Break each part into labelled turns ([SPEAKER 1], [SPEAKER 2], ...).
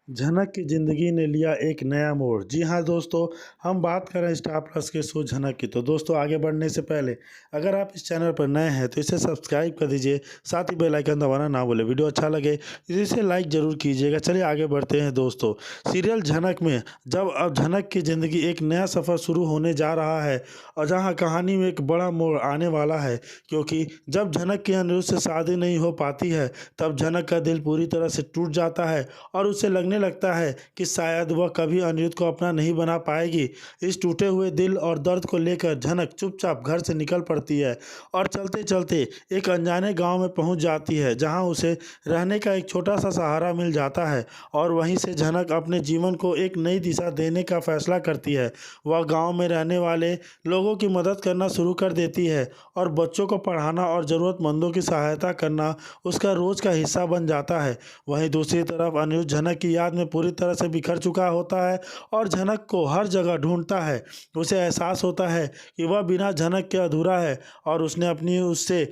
[SPEAKER 1] झनक की ज़िंदगी ने लिया एक नया मोड़। जी हाँ दोस्तों, हम बात कर रहे हैं स्टार प्लस के शो झनक की। तो दोस्तों आगे बढ़ने से पहले अगर आप इस चैनल पर नए हैं तो इसे सब्सक्राइब कर दीजिए, साथ ही बेल आइकन दबाना ना भूलें। वीडियो अच्छा लगे तो इसे लाइक ज़रूर कीजिएगा। चलिए आगे बढ़ते हैं दोस्तों। सीरियल झनक में जब अब झनक की ज़िंदगी एक नया सफ़र शुरू होने जा रहा है और जहाँ कहानी में एक बड़ा मोड़ आने वाला है, क्योंकि जब झनक की अनिरुद्ध से शादी नहीं हो पाती है तब झनक का दिल पूरी तरह से टूट जाता है और उसे लगने लगता है कि शायद वह कभी अनिरुद्ध को अपना नहीं बना पाएगी। इस टूटे हुए दिल और दर्द को लेकर झनक चुपचाप घर से निकल पड़ती है और चलते चलते एक अनजाने गांव में पहुंच जाती है, जहां उसे रहने का एक छोटा सा सहारा मिल जाता है और वहीं से झनक अपने जीवन को एक नई दिशा देने का फैसला करती है। वह गाँव में रहने वाले लोगों की मदद करना शुरू कर देती है और बच्चों को पढ़ाना और ज़रूरतमंदों की सहायता करना उसका रोज़ का हिस्सा बन जाता है। वहीं दूसरी तरफ अनिरुद्ध झनक की याद में पूरी तरह से बिखर चुका होता है और झनक को हर जगह ढूंढता है। उसे एहसास होता है कि वह बिना झनक के अधूरा है और उसने अपनी उससे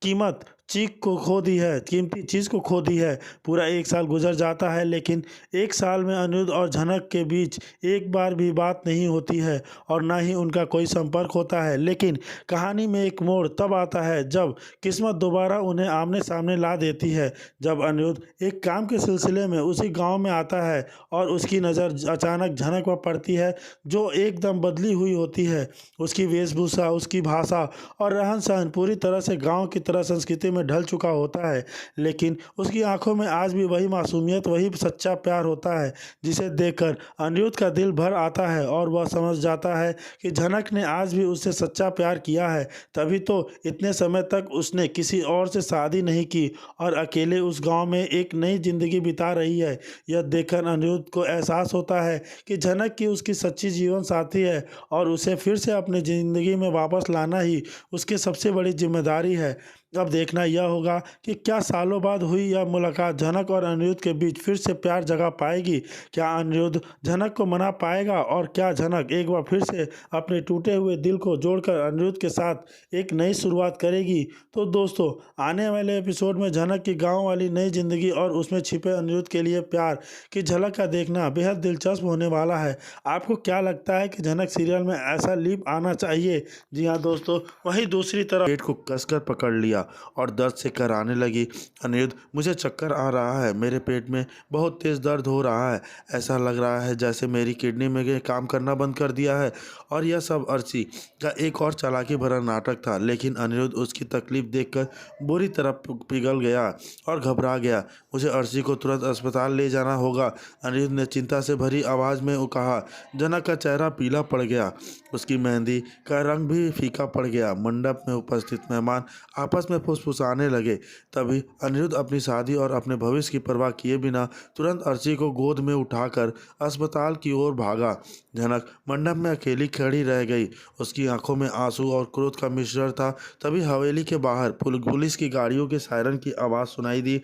[SPEAKER 1] कीमत चीज़ को खो दी है कीमती चीज़ को खो दी है। पूरा एक साल गुजर जाता है, लेकिन एक साल में अनिरुद्ध और झनक के बीच एक बार भी बात नहीं होती है और ना ही उनका कोई संपर्क होता है। लेकिन कहानी में एक मोड़ तब आता है जब किस्मत दोबारा उन्हें आमने सामने ला देती है। जब अनिरुद्ध एक काम के सिलसिले में उसी गांव में आता है और उसकी नज़र अचानक झनक पर पड़ती है, जो एकदम बदली हुई होती है। उसकी वेशभूषा, उसकी भाषा और रहन सहन पूरी तरह से गाँव की तरह संस्कृति में ढल चुका होता है, लेकिन उसकी आंखों में आज भी वही मासूमियत, वही सच्चा प्यार होता है, जिसे देखकर अनिरुद्ध का दिल भर आता है और वह समझ जाता है कि झनक ने आज भी उससे सच्चा प्यार किया है। तभी तो इतने समय तक उसने किसी और से शादी नहीं की और अकेले उस गांव में एक नई जिंदगी बिता रही है। यह देखकर अनिरुद्ध को एहसास होता है कि झनक की उसकी सच्ची जीवन साथी है और उसे फिर से अपनी ज़िंदगी में वापस लाना ही उसकी सबसे बड़ी जिम्मेदारी है। अब देखना यह होगा कि क्या सालों बाद हुई यह मुलाकात झनक और अनिरुद्ध के बीच फिर से प्यार जगा पाएगी। क्या अनिरुद्ध झनक को मना पाएगा और क्या झनक एक बार फिर से अपने टूटे हुए दिल को जोड़कर अनिरुद्ध के साथ एक नई शुरुआत करेगी। तो दोस्तों आने वाले एपिसोड में झनक की गाँव वाली नई जिंदगी और उसमें छिपे अनिरुद्ध के लिए प्यार की झलक का देखना बेहद दिलचस्प होने वाला है। आपको क्या लगता है कि झनक सीरियल में ऐसा लीप आना चाहिए? जी हाँ दोस्तों, वहीं दूसरी तरफ पेट को कसकर पकड़ लिया और दर्द से कराने लगी। अनिरुद्ध, मुझे चक्कर आ रहा है, मेरे पेट में बहुत तेज़ दर्द हो रहा है, ऐसा लग रहा है जैसे मेरी किडनी में काम करना बंद कर दिया है। और यह सब अर्शी का एक और चालाकी भरा नाटक था, लेकिन अनिरुद्ध उसकी तकलीफ देखकर बुरी तरह पिघल गया और घबरा गया। मुझे अर्शी को तुरंत अस्पताल ले जाना होगा, अनिरुद्ध ने चिंता से भरी आवाज़ में कहा। झनक का चेहरा पीला पड़ गया, उसकी मेहंदी का रंग भी फीका पड़ गया। मंडप में उपस्थित मेहमान आपस में फुसफुसाने लगे। तभी अनिरुद्ध अपनी शादी और अपने भविष्य की परवाह किए बिना तुरंत अर्ची को गोद में उठाकर अस्पताल की ओर भागा। झनक मंडप में अकेली खड़ी रह गई, उसकी आंखों में आंसू और क्रोध का मिश्रण था। तभी हवेली के बाहर पुलिस की गाड़ियों के सायरन की आवाज़ सुनाई दी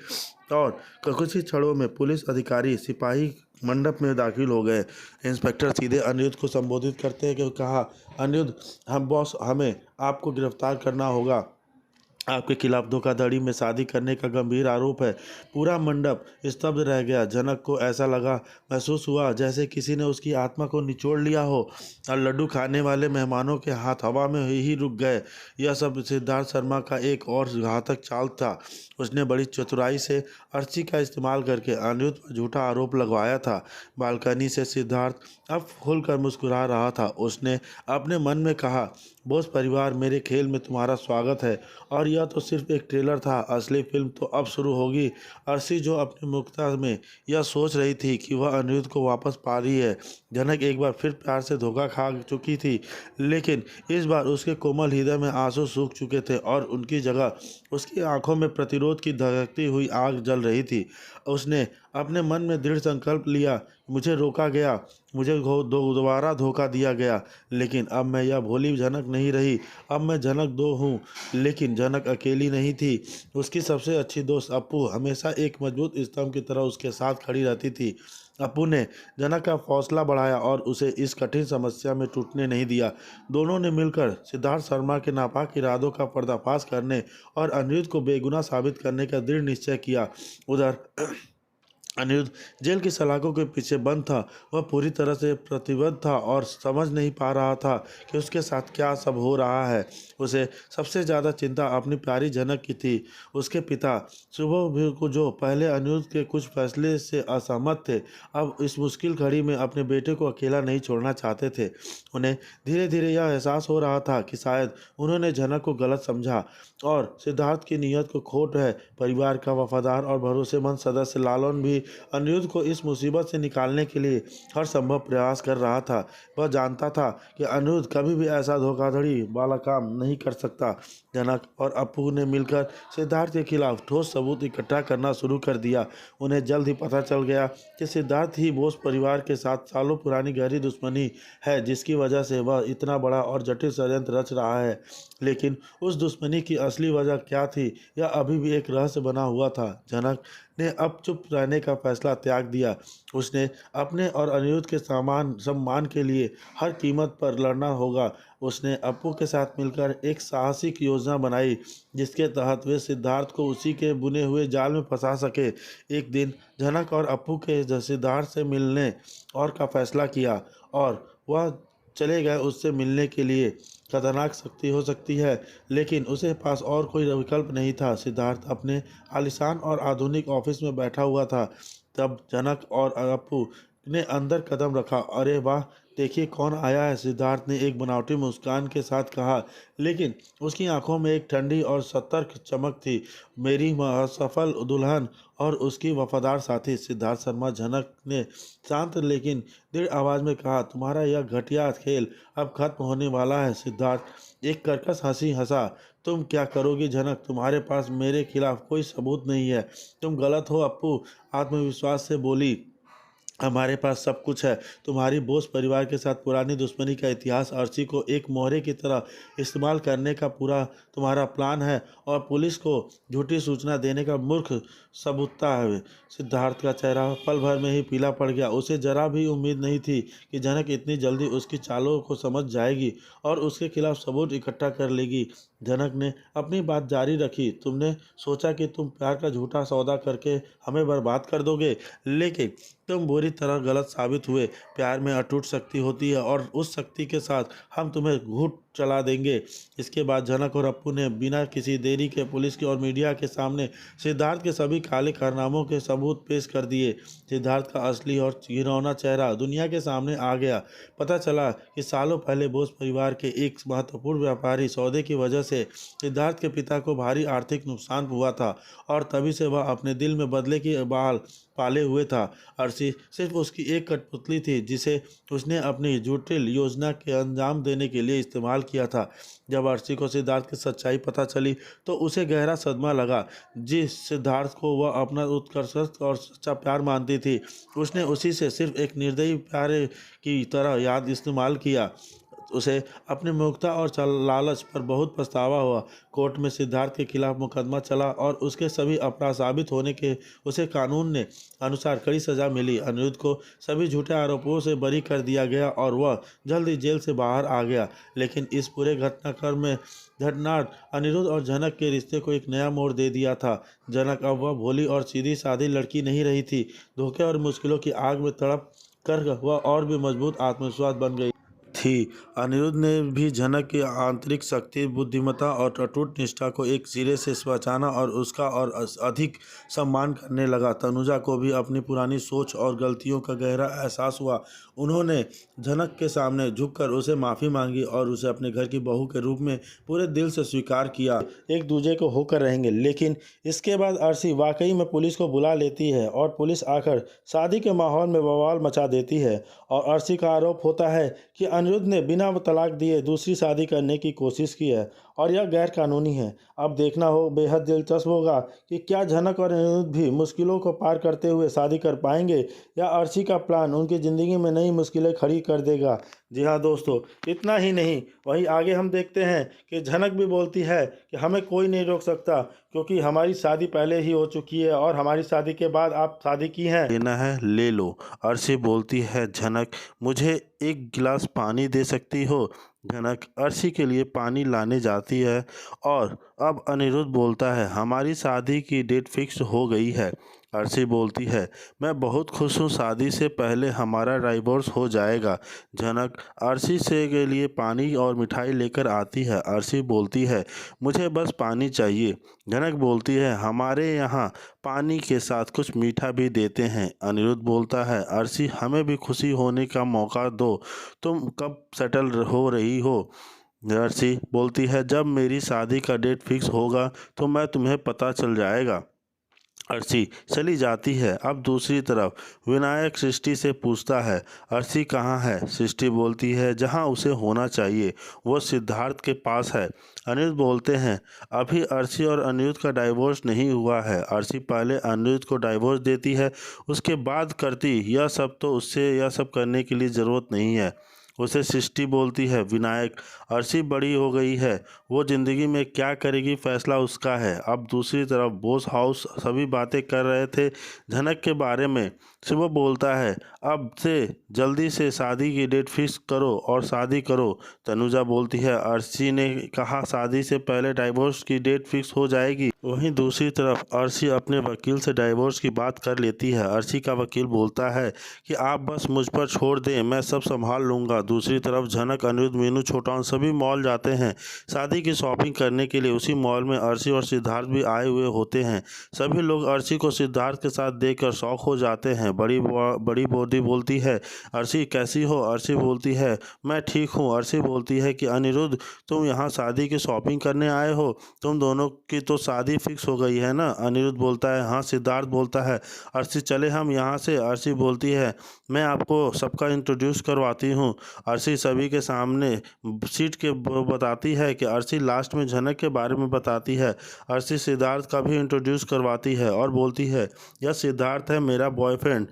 [SPEAKER 1] और कुछ ही क्षणों में पुलिस अधिकारी सिपाही मंडप में दाखिल हो गए। इंस्पेक्टर सीधे अनिरुद्ध को संबोधित करते हुए कहा, अनिरुद्ध, हम बॉस, हमें आपको गिरफ्तार करना होगा। आपके खिलाफ धोखाधड़ी में शादी करने का गंभीर आरोप है। पूरा मंडप स्तब्ध रह गया। झनक को ऐसा महसूस हुआ जैसे किसी ने उसकी आत्मा को निचोड़ लिया हो और लड्डू खाने वाले मेहमानों के हाथ हवा में ही रुक गए। यह सब सिद्धार्थ शर्मा का एक और घातक चाल था। उसने बड़ी चतुराई से अर्ची का इस्तेमाल करके अनिरुद्ध पर झूठा आरोप लगवाया था। बालकनी से सिद्धार्थ अब खुलकर मुस्कुरा रहा था। उसने अपने मन में कहा, बोस परिवार, मेरे खेल में तुम्हारा स्वागत है और यह तो सिर्फ एक ट्रेलर था, असली फिल्म तो अब शुरू होगी। अर्शी जो अपनी मुक्ता में यह सोच रही थी कि वह अनिरुद्ध को वापस पा रही है। झनक एक बार फिर प्यार से धोखा खा चुकी थी, लेकिन इस बार उसके कोमल हृदय में आंसू सूख चुके थे और उनकी जगह उसकी आंखों में प्रतिरोध की धधकती हुई आग जल रही थी। उसने अपने मन में दृढ़ संकल्प लिया, मुझे रोका गया, मुझे दोबारा धोखा दिया गया, लेकिन अब मैं यह भोली झनक नहीं रही। अब मैं झनक दो हूँ। लेकिन झनक अकेली नहीं थी। उसकी सबसे अच्छी दोस्त अप्पू हमेशा एक मजबूत स्तंभ की तरह उसके साथ खड़ी रहती थी। अप्पू ने झनक का हौसला बढ़ाया और उसे इस कठिन समस्या में टूटने नहीं दिया। दोनों ने मिलकर सिद्धार्थ शर्मा के नापाक इरादों का पर्दाफाश करने और अनिरुद्ध को बेगुनाह साबित करने का दृढ़ निश्चय किया। उधर अनिरुद्ध जेल की सलाखों के पीछे बंद था। वह पूरी तरह से प्रतिबद्ध था और समझ नहीं पा रहा था कि उसके साथ क्या सब हो रहा है। उसे सबसे ज़्यादा चिंता अपनी प्यारी जनक की थी। उसके पिता सुबह भी को जो पहले अनिरुद्ध के कुछ फैसले से असहमत थे, अब इस मुश्किल घड़ी में अपने बेटे को अकेला नहीं छोड़ना चाहते थे। उन्हें धीरे धीरे यह एहसास हो रहा था कि शायद उन्होंने जनक को गलत समझा और सिद्धार्थ की नीयत को खोट है। परिवार का वफादार और भरोसेमंद सदस्य लालन भी अनिरुद्ध को इस मुसीबत से निकालने के लिए हर संभव प्रयास कर रहा था। वह जानता था कि अनिरुद्ध कभी भी ऐसा धोखाधड़ी वाला काम नहीं कर सकता। जनक और अप्पू ने मिलकर सिद्धार्थ के खिलाफ ठोस सबूत इकट्ठा करना शुरू कर दिया। उन्हें जल्द ही पता चल गया कि सिद्धार्थ ही बोस परिवार के साथ सालों पुरानी गहरी दुश्मनी है, जिसकी वजह से वह इतना बड़ा और जटिल षड्यंत्र रच रहा है। लेकिन उस दुश्मनी की असली वजह क्या थी, यह अभी भी एक रहस्य बना हुआ था। जनक ने अब चुप रहने का फैसला त्याग दिया। उसने अपने और अनिरुद्ध के सम्मान के लिए हर कीमत पर लड़ना होगा। उसने अप्पू के साथ मिलकर एक साहसिक योजना बनाई, जिसके तहत वे सिद्धार्थ को उसी के बुने हुए जाल में फंसा सके। एक दिन जनक और अप्पू के सिद्धार्थ से मिलने और का फैसला किया और वह चले गए उससे मिलने के लिए। खतरनाक शक्ति हो सकती है, लेकिन उसके पास और कोई विकल्प नहीं था। सिद्धार्थ अपने आलीशान और आधुनिक ऑफिस में बैठा हुआ था। तब जनक और अप्पू ने अंदर कदम रखा। अरे वाह, देखिए कौन आया है, सिद्धार्थ ने एक बनावटी मुस्कान के साथ कहा, लेकिन उसकी आंखों में एक ठंडी और सतर्क चमक थी। मेरी सफल दुल्हन और उसकी वफादार साथी। सिद्धार्थ शर्मा, जनक ने शांत लेकिन दृढ़ आवाज में कहा, तुम्हारा यह घटिया खेल अब खत्म होने वाला है। सिद्धार्थ एक कर्कश हंसी हंसा। तुम क्या करोगी जनक, तुम्हारे पास मेरे खिलाफ कोई सबूत नहीं है। तुम गलत हो अप्पू आत्मविश्वास से बोली। हमारे पास सब कुछ है। तुम्हारी बोस परिवार के साथ पुरानी दुश्मनी का इतिहास, अर्शी को एक मोहरे की तरह इस्तेमाल करने का पूरा तुम्हारा प्लान है और पुलिस को झूठी सूचना देने का मूर्ख सबूता है। सिद्धार्थ का चेहरा पल भर में ही पीला पड़ गया। उसे जरा भी उम्मीद नहीं थी कि जनक इतनी जल्दी उसकी चालों को समझ जाएगी और उसके खिलाफ सबूत इकट्ठा कर लेगी। जनक ने अपनी बात जारी रखी, तुमने सोचा कि तुम प्यार का झूठा सौदा करके हमें बर्बाद कर दोगे, लेकिन तुम बुरी तरह गलत साबित हुए। प्यार में अटूट शक्ति होती है और उस शक्ति के साथ हम तुम्हें घूट चला देंगे। इसके बाद जनक और अप्पू ने बिना किसी देरी के पुलिस के और मीडिया के सामने सिद्धार्थ के सभी काले कारनामों के सबूत पेश कर दिए। सिद्धार्थ का असली और घिनौना चेहरा दुनिया के सामने आ गया। पता चला कि सालों पहले बोस परिवार के एक महत्वपूर्ण व्यापारी सौदे की वजह से सिद्धार्थ के पिता को भारी आर्थिक नुकसान हुआ था और तभी से वह अपने दिल में बदले की बाल पाले हुए था। अर्शी सिर्फ उसकी एक कठपुतली थी, जिसे उसने अपनी जटिल योजना के अंजाम देने के लिए इस्तेमाल किया था। जब अर्शी को सिद्धार्थ की सच्चाई पता चली तो उसे गहरा सदमा लगा। जिस सिद्धार्थ को वह अपना उत्कर्ष और सच्चा प्यार मानती थी, उसने उसी से सिर्फ एक निर्दयी प्यारे की तरह याद इस्तेमाल किया। उसे अपनी मूर्खता और लालच पर बहुत पछतावा हुआ। कोर्ट में सिद्धार्थ के खिलाफ मुकदमा चला और उसके सभी अपराध साबित होने के उसे कानून ने अनुसार कड़ी सजा मिली। अनिरुद्ध को सभी झूठे आरोपों से बरी कर दिया गया और वह जल्द ही जेल से बाहर आ गया। लेकिन इस पूरे घटनाक्रम में घटनाट अनिरुद्ध और जनक के रिश्ते को एक नया मोड़ दे दिया था। जनक अब वह भोली और सीधी सादी लड़की नहीं रही थी। धोखे और मुश्किलों की आग में तड़प कर वह और भी मजबूत आत्मविश्वास बन गई थी। अनिरुद्ध ने भी जनक की आंतरिक शक्ति, बुद्धिमत्ता और अटूट निष्ठा को एक सिरे से पहचाना और उसका और अधिक सम्मान करने लगा। तनुजा को भी अपनी पुरानी सोच और गलतियों का गहरा एहसास हुआ। उन्होंने जनक के सामने झुककर उसे माफ़ी मांगी और उसे अपने घर की बहू के रूप में पूरे दिल से स्वीकार किया। एक दूसरे को होकर रहेंगे। लेकिन इसके बाद अर्शी वाकई में पुलिस को बुला लेती है और पुलिस आकर शादी के माहौल में बवाल मचा देती है और अर्शी का आरोप होता है कि अनिरुद्ध ने बिना तलाक दिए दूसरी शादी करने की कोशिश की है और यह गैर कानूनी है। अब देखना हो बेहद दिलचस्प होगा कि क्या जनक और अनिरुद्ध भी मुश्किलों को पार करते हुए शादी कर पाएंगे या अर्शी का प्लान उनकी ज़िंदगी में नई मुश्किलें खड़ी कर देगा। जी हाँ दोस्तों, इतना ही नहीं, वहीं आगे हम देखते हैं कि जनक भी बोलती है कि हमें कोई नहीं रोक सकता क्योंकि हमारी शादी पहले ही हो चुकी है और हमारी शादी के बाद आप शादी की हैं, लेना है ले लो। अर्शी बोलती है, जनक मुझे एक गिलास पानी दे सकती हो। जनक अर्शी के लिए पानी लाने जाती है और अब अनिरुद्ध बोलता है, हमारी शादी की डेट फिक्स हो गई है। अर्शी बोलती है, मैं बहुत खुश हूँ, शादी से पहले हमारा डाइवोर्स हो जाएगा। झनक अर्शी से के लिए पानी और मिठाई लेकर आती है। अर्शी बोलती है, मुझे बस पानी चाहिए। झनक बोलती है, हमारे यहाँ पानी के साथ कुछ मीठा भी देते हैं। अनिरुद्ध बोलता है, अर्शी हमें भी खुशी होने का मौका दो, तुम कब सेटल हो रही हो? अर्शी बोलती है, जब मेरी शादी का डेट फिक्स होगा तो मैं तुम्हें पता चल जाएगा। अर्शी चली जाती है। अब दूसरी तरफ विनायक सृष्टि से पूछता है, अर्शी कहाँ है? सृष्टि बोलती है, जहाँ उसे होना चाहिए, वो सिद्धार्थ के पास है। अनिरुद्ध बोलते हैं, अभी अर्शी और अनिरुद्ध का डाइवोर्स नहीं हुआ है। अर्शी पहले अनिरुद्ध को डाइवोर्स देती है, उसके बाद करती यह सब, तो उससे यह सब करने के लिए ज़रूरत नहीं है। उसे सृष्टि बोलती है, विनायक अर्शी बड़ी हो गई है, वो ज़िंदगी में क्या करेगी फैसला उसका है। अब दूसरी तरफ बोस हाउस सभी बातें कर रहे थे झनक के बारे में। शिव बोलता है, अब से जल्दी से शादी की डेट फिक्स करो और शादी करो। तनुजा बोलती है, अर्शी ने कहा शादी से पहले डाइवोर्स की डेट फिक्स हो जाएगी। वहीं दूसरी तरफ अर्शी अपने वकील से डाइवोर्स की बात कर लेती है। अर्शी का वकील बोलता है कि आप बस मुझ पर छोड़ दें, मैं सब संभाल लूँगा। दूसरी तरफ झनक, अनिरुद्ध, मीनू, छोटान सभी मॉल जाते हैं शादी की शॉपिंग करने के लिए। उसी मॉल में अर्शी और सिद्धार्थ भी आए हुए होते हैं। सभी लोग अर्शी को सिद्धार्थ के साथ देखकर शौक हो जाते हैं। बड़ी बॉडी बोलती है, अर्शी कैसी हो? अर्शी बोलती है, मैं ठीक हूँ। अर्शी बोलती है कि अनिरुद्ध, तुम यहाँ शादी की शॉपिंग करने आए हो? तुम दोनों की तो शादी फिक्स हो गई है ना? अनिरुद्ध बोलता है, हाँ। सिद्धार्थ बोलता है, अर्शी चले हम यहाँ से। अर्शी बोलती है, मैं आपको सबका इंट्रोड्यूस करवाती हूँ। अर्शी सभी के सामने सीट के बताती है कि अर्शी लास्ट में झनक के बारे में बताती है। अर्शी सिद्धार्थ का भी इंट्रोड्यूस करवाती है और बोलती है, यह सिद्धार्थ है मेरा बॉयफ्रेंड।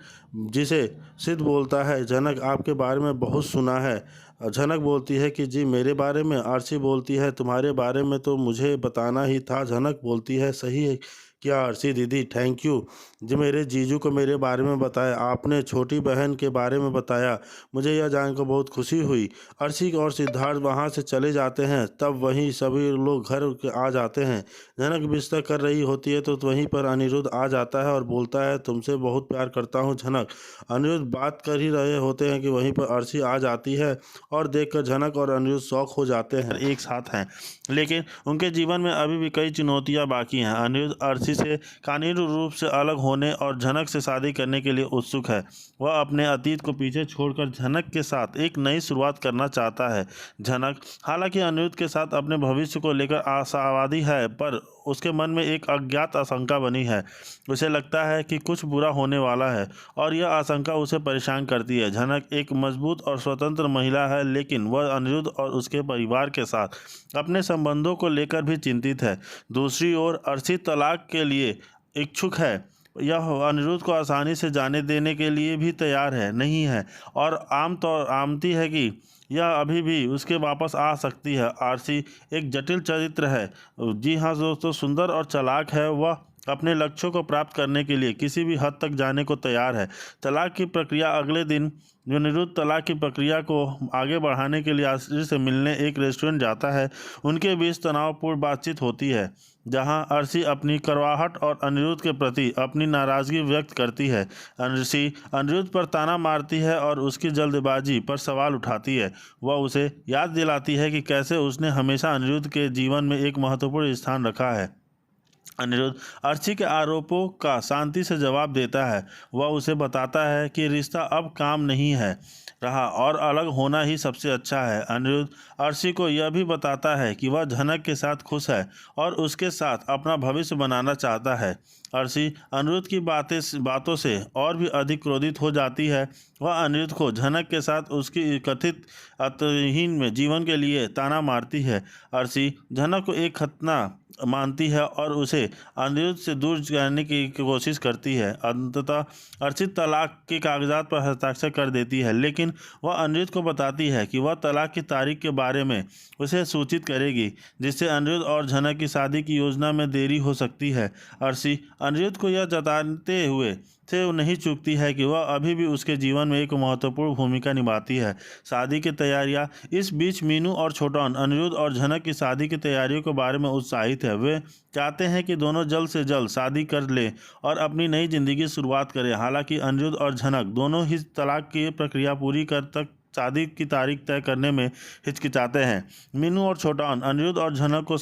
[SPEAKER 1] जिसे सिद्ध बोलता है, झनक आपके बारे में बहुत सुना है। झनक बोलती है कि जी मेरे बारे में? अर्शी बोलती है, तुम्हारे बारे में तो मुझे बताना ही था। झनक बोलती है, सही है क्या अर्शी दीदी? थैंक यू जो मेरे जीजू को मेरे बारे में बताया, आपने छोटी बहन के बारे में बताया, मुझे यह जानकर बहुत खुशी हुई। अर्शी और सिद्धार्थ वहाँ से चले जाते हैं। तब वहीं सभी लोग घर आ जाते हैं। झनक बिस्तर कर रही होती है तो वहीं पर अनिरुद्ध आ जाता है और बोलता है, तुमसे बहुत प्यार करता हूँ झनक। अनिरुद्ध बात कर ही रहे होते हैं कि वहीं पर अर्शी आ जाती है और देखकर झनक और अनिरुद्ध शौक हो जाते हैं, एक साथ हैं। लेकिन उनके जीवन में अभी भी कई चुनौतियां बाकी हैं। अनिरुद्ध अर्शी से कानूनी रूप से अलग होने और झनक से शादी करने के लिए उत्सुक है। वह अपने अतीत को पीछे छोड़कर झनक के साथ एक नई शुरुआत करना चाहता है। झनक हालांकि अनिरुद्ध के साथ अपने भविष्य को लेकर आशावादी है, पर उसके मन में एक अज्ञात आशंका बनी है। उसे लगता है कि कुछ बुरा होने वाला है और यह आशंका उसे परेशान करती है। झनक एक मजबूत और स्वतंत्र महिला है, लेकिन वह अनिरुद्ध और उसके परिवार के साथ अपने संबंधों को लेकर भी चिंतित है। दूसरी ओर अर्शी तलाक के लिए इच्छुक है। यह अनिरुद्ध को आसानी से जाने देने के लिए भी तैयार है नहीं है और आमती है कि यह अभी भी उसके वापस आ सकती है। आरसी एक जटिल चरित्र है। जी हाँ दोस्तों, सुंदर और चालाक है। वह अपने लक्ष्यों को प्राप्त करने के लिए किसी भी हद तक जाने को तैयार है। तलाक की प्रक्रिया अगले दिन अनिरुद्ध तलाक की प्रक्रिया को आगे बढ़ाने के लिए आरसी से मिलने एक रेस्टोरेंट जाता है। उनके बीच तनावपूर्ण बातचीत होती है, जहां अर्शी अपनी करवाहट और अनिरुद्ध के प्रति अपनी नाराज़गी व्यक्त करती है। अर्शी अनिरुद्ध पर ताना मारती है और उसकी जल्दबाजी पर सवाल उठाती है। वह उसे याद दिलाती है कि कैसे उसने हमेशा अनिरुद्ध के जीवन में एक महत्वपूर्ण स्थान रखा है। अनिरुद्ध अर्शी के आरोपों का शांति से जवाब देता है। वह उसे बताता है कि रिश्ता अब काम नहीं है रहा और अलग होना ही सबसे अच्छा है। अनिरुद्ध अर्शी को यह भी बताता है कि वह झनक के साथ खुश है और उसके साथ अपना भविष्य बनाना चाहता है। अर्शी अनिरुद्ध की बातों से और भी अधिक क्रोधित हो जाती है। वह अनिरुद्ध को झनक के साथ उसकी कथित अर्थहीन में जीवन के लिए ताना मारती है। अर्शी झनक को एक खतना मानती है और उसे अनिरुद्ध से दूर करने की कोशिश करती है। अंततः अर्शी तलाक के कागजात पर हस्ताक्षर कर देती है, लेकिन वह अनिरुद्ध को बताती है कि वह तलाक की तारीख के बारे में उसे सूचित करेगी, जिससे अनिरुद्ध और झनक की शादी की योजना में देरी हो सकती है। अर्शी अनिरुद्ध को यह जताते हुए से वो नहीं चूकती है कि वह अभी भी उसके जीवन में एक महत्वपूर्ण भूमिका निभाती है। शादी की तैयारियां। इस बीच मीनू और छोटन अनिरुद्ध और झनक की शादी की तैयारियों के बारे में उत्साहित है। वे चाहते हैं कि दोनों जल्द से जल्द शादी कर लें और अपनी नई जिंदगी की शुरुआत करें। हालांकि अनिरुद्ध और झनक दोनों ही तलाक की प्रक्रिया पूरी कर तक शादी की तारीख तय करने में हिचकिचाते हैं। मीनू और छोटन अनिरुद्ध और झनक को